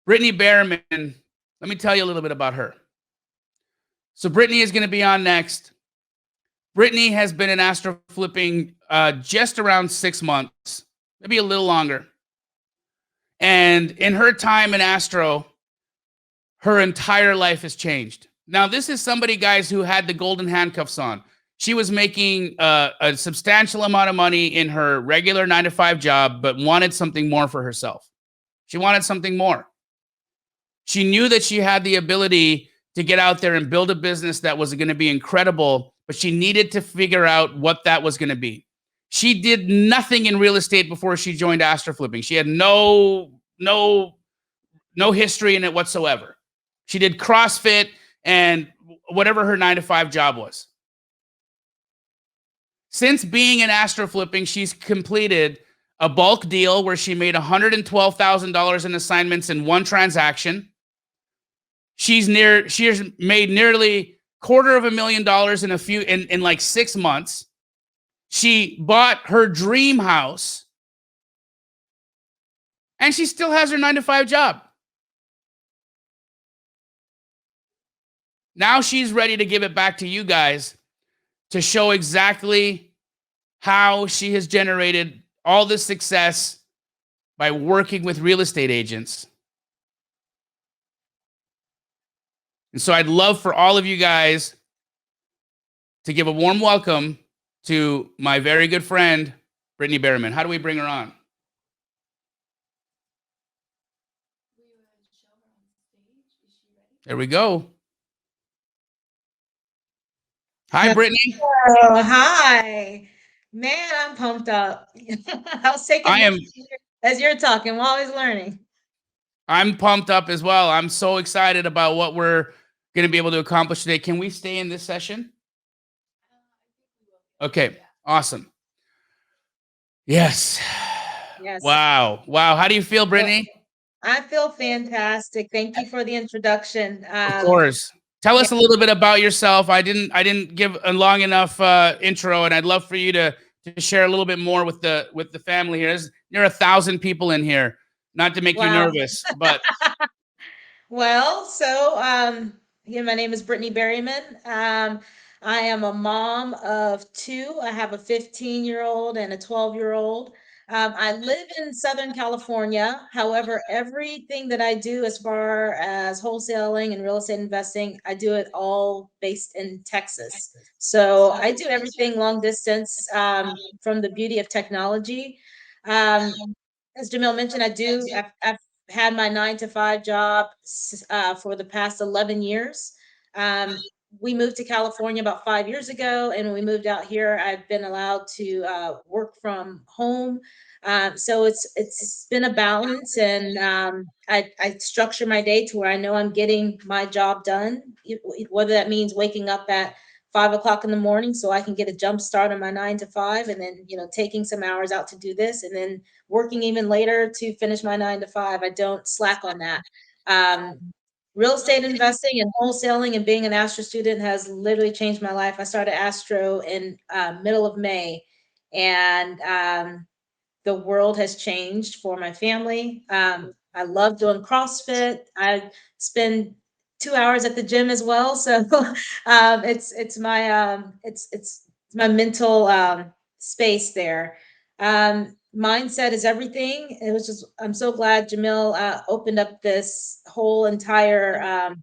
Brittany Behrman, let me tell you a little bit about her. So Brittany is going to be on next. Brittany has been in Astroflipping just around 6 months, maybe a little longer. And in her time in Astro, her entire life has changed. Now, this is somebody, guys, who had the golden handcuffs on. She was making a substantial amount of money in her regular 9-to-5 job, but wanted something more for herself. She wanted something more. She knew that she had the ability to get out there and build a business that was going to be incredible, but she needed to figure out what that was going to be. She did nothing in real estate before she joined Astroflipping. She had no history in it whatsoever. She did CrossFit and whatever her 9-to-5 job was. Since being in Astroflipping, she's completed a bulk deal where she made $112,000 in assignments in one transaction. She has made nearly $250,000 in like 6 months. She bought her dream house, and she still has her 9-to-5 job. Now she's ready to give it back to you guys to show exactly how she has generated all this success by working with real estate agents. And so I'd love for all of you guys to give a warm welcome to my very good friend, Brittany Behrman. How do we bring her on? There we go. Hi, Brittany. Oh, hi. Man, I'm pumped up. I was taking as you're talking, we're always learning. I'm pumped up as well. I'm so excited about what we're going to be able to accomplish today. Can we stay in this session? Okay, awesome. Yes. Yes. Wow. How do you feel, Brittany? I feel fantastic. Thank you for the introduction. Of course. Tell us a little bit about yourself. I didn't give a long enough intro, and I'd love for you to share a little bit more with the family here. There are 1,000 people in here. Not to make you nervous, but well, so yeah, my name is Brittany Berryman. I am a mom of 2. I have a 15-year-old and a 12-year-old. I live in Southern California. However, everything that I do as far as wholesaling and real estate investing, I do it all based in Texas. So I do everything long distance from the beauty of technology. As Jamil mentioned, I've had my 9-to-5 job for the past 11 years. We moved to California about 5 years ago, and when we moved out here, I've been allowed to work from home. So it's been a balance, and I structure my day to where I know I'm getting my job done, whether that means waking up at 5 o'clock in the morning so I can get a jump start on my 9-to-5, and then taking some hours out to do this, and then working even later to finish my 9-to-5. I don't slack on that. Real estate investing and wholesaling and being an Astro student has literally changed my life. I started Astro in middle of May, and the world has changed for my family. I love doing CrossFit. I spend 2 hours at the gym as well. So it's my mental space there. Mindset is everything. I'm so glad Jamil opened up this whole entire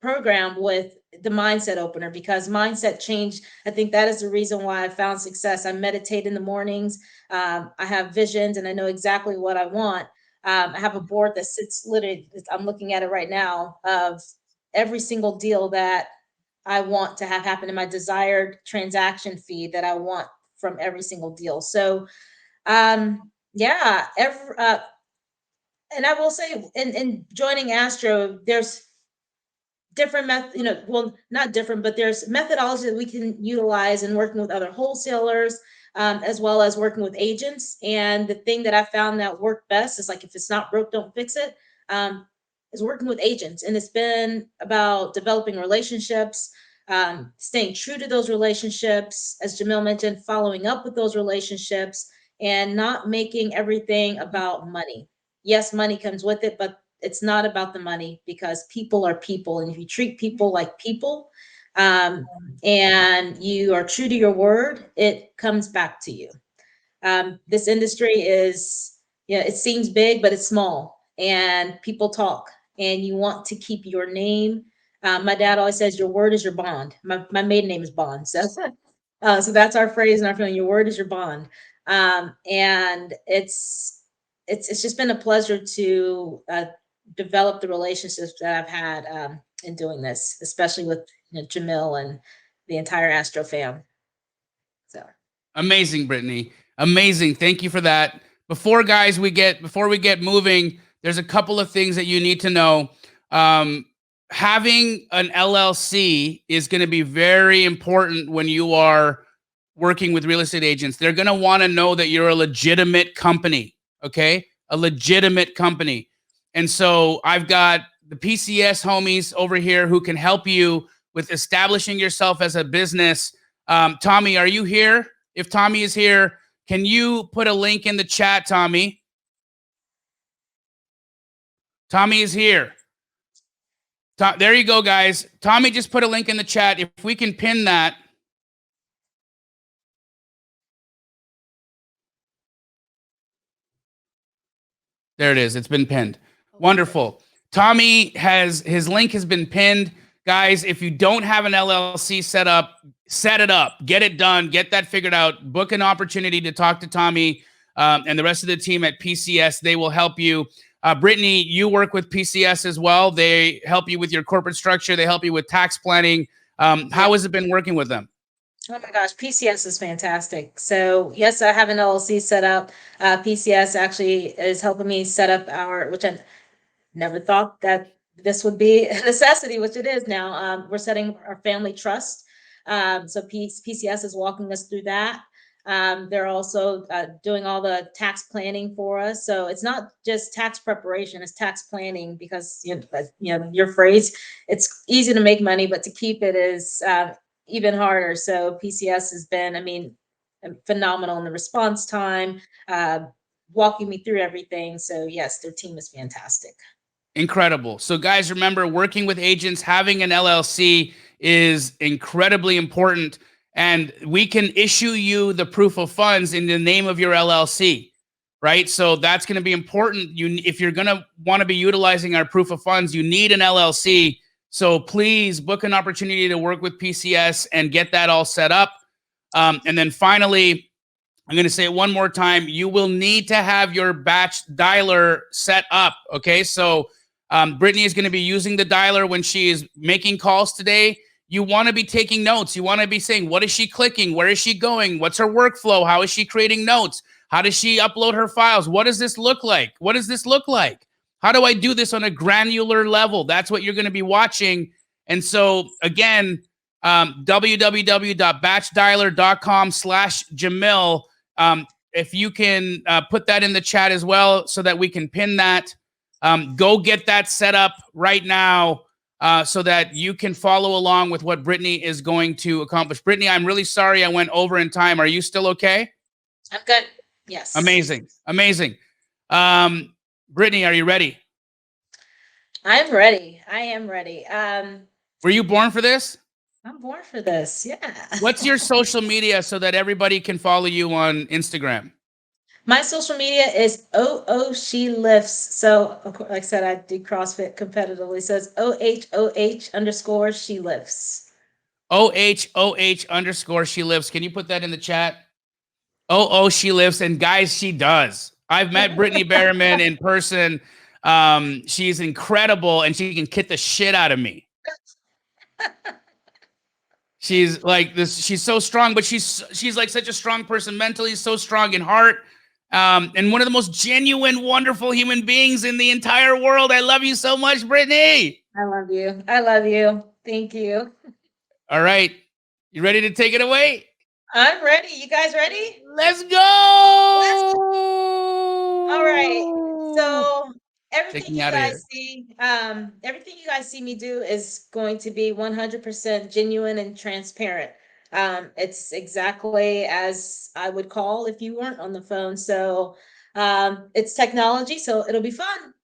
program with the mindset opener, because mindset change, I think that is the reason why I found success. I meditate in the mornings. I have visions, and I know exactly what I want. I have a board that sits literally, I'm looking at it right now, of every single deal that I want to have happen in my desired transaction feed that I want from every single deal. So yeah, and I will say in joining Astro, there's different well, not different, but there's methodology that we can utilize in working with other wholesalers, as well as working with agents. And the thing that I found that worked best is, like, if it's not broke, don't fix it, is working with agents. And it's been about developing relationships, staying true to those relationships, as Jamil mentioned, following up with those relationships, and not making everything about money. yes, money comes with it, but it's not about the money, because people are people. And if you treat people like people, um, and you are true to your word, it comes back to you. This industry is, it seems big, but it's small, and people talk, and you want to keep your name. My dad always says, your word is your bond. My maiden name is Bond. So, so that's our phrase in our family. Your word is your bond. And it's just been a pleasure to develop the relationships that I've had in doing this, especially with Jamil and the entire Astro fam. So. Amazing, Brittany. Amazing. Thank you for that. Before we get moving, there's a couple of things that you need to know. Having an LLC is going to be very important when you are working with real estate agents. They're going to want to know that you're a legitimate company, okay? A legitimate company. And so I've got the PCS homies over here who can help you with establishing yourself as a business. Tommy, are you here? If Tommy is here, can you put a link in the chat, Tommy? Tommy is here. There you go, guys. Tommy just put a link in the chat. If we can pin that. There it is. It's been pinned. Wonderful. Tommy his link has been pinned. Guys, if you don't have an LLC set up, set it up. Get it done. Get that figured out. Book an opportunity to talk to Tommy and the rest of the team at PCS. They will help you. Brittany, you work with PCS as well. They help you with your corporate structure. They help you with tax planning. How has it been working with them? Oh my gosh, PCS is fantastic. So yes, I have an LLC set up. PCS actually is helping me set up which I never thought that this would be a necessity, which it is now. We're setting our family trust. So PCS is walking us through that. They're also doing all the tax planning for us. So it's not just tax preparation, it's tax planning, because your phrase, it's easy to make money, but to keep it is even harder. So PCS has been, phenomenal in the response time, walking me through everything. So yes, their team is fantastic. Incredible. So guys, remember, working with agents, having an LLC is incredibly important, and we can issue you the proof of funds in the name of your LLC, right? So that's going to be important. If you're going to want to be utilizing our proof of funds, you need an LLC. So please book an opportunity to work with PCS and get that all set up. And then finally, I'm going to say it one more time. You will need to have your batch dialer set up. Okay. So Brittany is going to be using the dialer when she is making calls today. You want to be taking notes. You want to be saying, what is she clicking? Where is she going? What's her workflow? How is she creating notes? How does she upload her files? What does this look like? What does this look like? How do I do this on a granular level? That's what you're going to be watching. And so again, www.batchdialer.com/Jamil. If you can put that in the chat as well so that we can pin that. Go get that set up right now so that you can follow along with what Brittany is going to accomplish. Brittany, I'm really sorry I went over in time. Are you still okay? I'm good. Yes. Amazing. Amazing. Brittany, are you ready? I'm ready. I am ready. Were you born for this? I'm born for this. Yeah. What's your social media so that everybody can follow you on Instagram? My social media is She Lifts. So, like I said, I do CrossFit competitively. So it's OHOH_She Lifts. OHOH_She Lifts. Can you put that in the chat? She Lifts. And guys, she does. I've met Brittany Berryman in person. She's incredible, and she can kick the shit out of me. She's like this. She's so strong, but she's like such a strong person mentally, so strong in heart. And one of the most genuine, wonderful human beings in the entire world. I love you so much, Brittany. I love you. I love you. Thank you. All right. You ready to take it away? I'm ready. You guys ready? Let's go. All right. So everything you guys see me do is going to be 100% genuine and transparent. It's exactly as I would call if you weren't on the phone. So It's technology, so it'll be fun.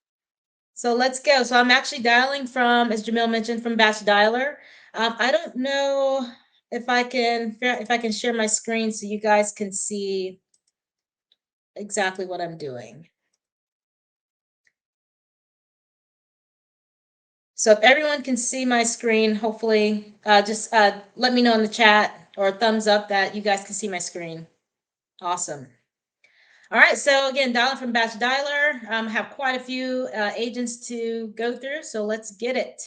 So let's go. So I'm actually dialing from, as Jamil mentioned, from Batch Dialer. I don't know if I can share my screen so you guys can see exactly what I'm doing. So if everyone can see my screen, hopefully, just let me know in the chat or a thumbs up that you guys can see my screen. Awesome. All right, so again, dialing from Batch Dialer. Have quite a few agents to go through, so let's get it.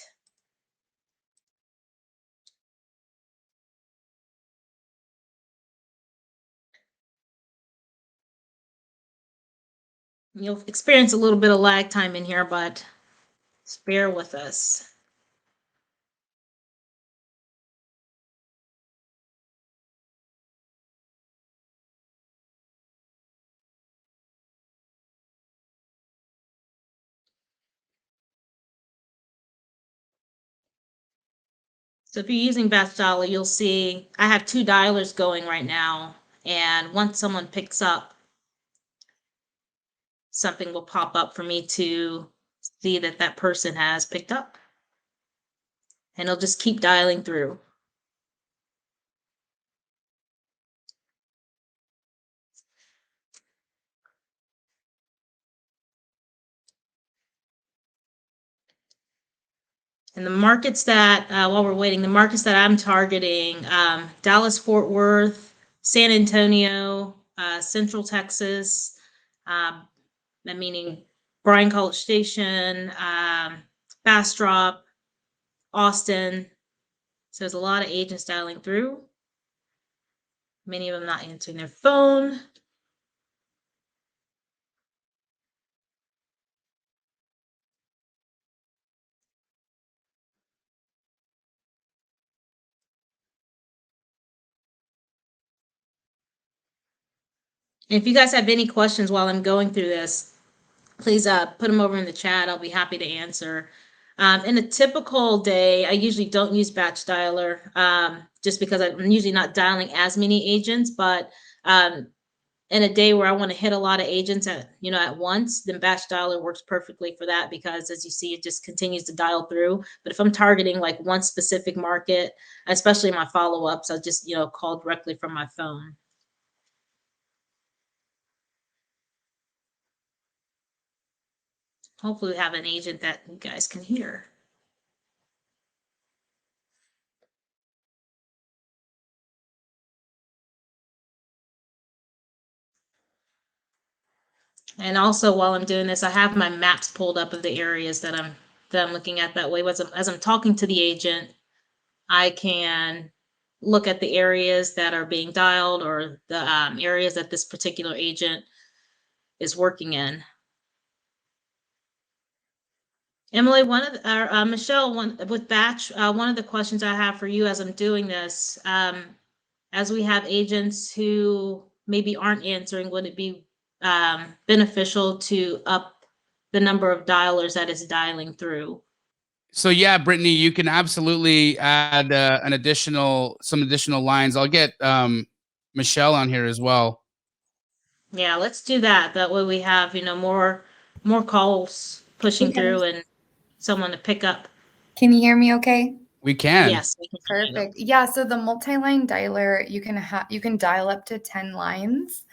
You'll experience a little bit of lag time in here, but just bear with us. So if you're using Batch Dialer, you'll see I have 2 dialers going right now. And once someone picks up, something will pop up for me to see that that person has picked up. And it'll just keep dialing through. And the markets that, while we're waiting, the markets that I'm targeting, Dallas, Fort Worth, San Antonio, Central Texas, that meaning Bryan College Station, Bastrop, Austin. So there's a lot of agents dialing through. Many of them not answering their phone. And if you guys have any questions while I'm going through this, please put them over in the chat. I'll be happy to answer. In a typical day, I usually don't use Batch Dialer just because I'm usually not dialing as many agents. But in a day where I want to hit a lot of agents at once, then Batch Dialer works perfectly for that because, as you see, it just continues to dial through. But if I'm targeting like one specific market, especially my follow-ups, I'll just call directly from my phone. Hopefully we have an agent that you guys can hear. And also while I'm doing this, I have my maps pulled up of the areas that I'm looking at. That way, as I'm talking to the agent, I can look at the areas that are being dialed or the areas that this particular agent is working in. Emily, Michelle, with Batch, one of the questions I have for you as I'm doing this, as we have agents who maybe aren't answering, would it be beneficial to up the number of dialers that is dialing through? So yeah, Brittany, you can absolutely add some additional lines. I'll get Michelle on here as well. Yeah, let's do that. That way we have more calls pushing through and someone to pick up. Can you hear me okay? We can. Yes, we can. Perfect. Yeah, so the multi-line dialer, you can dial up to 10 lines.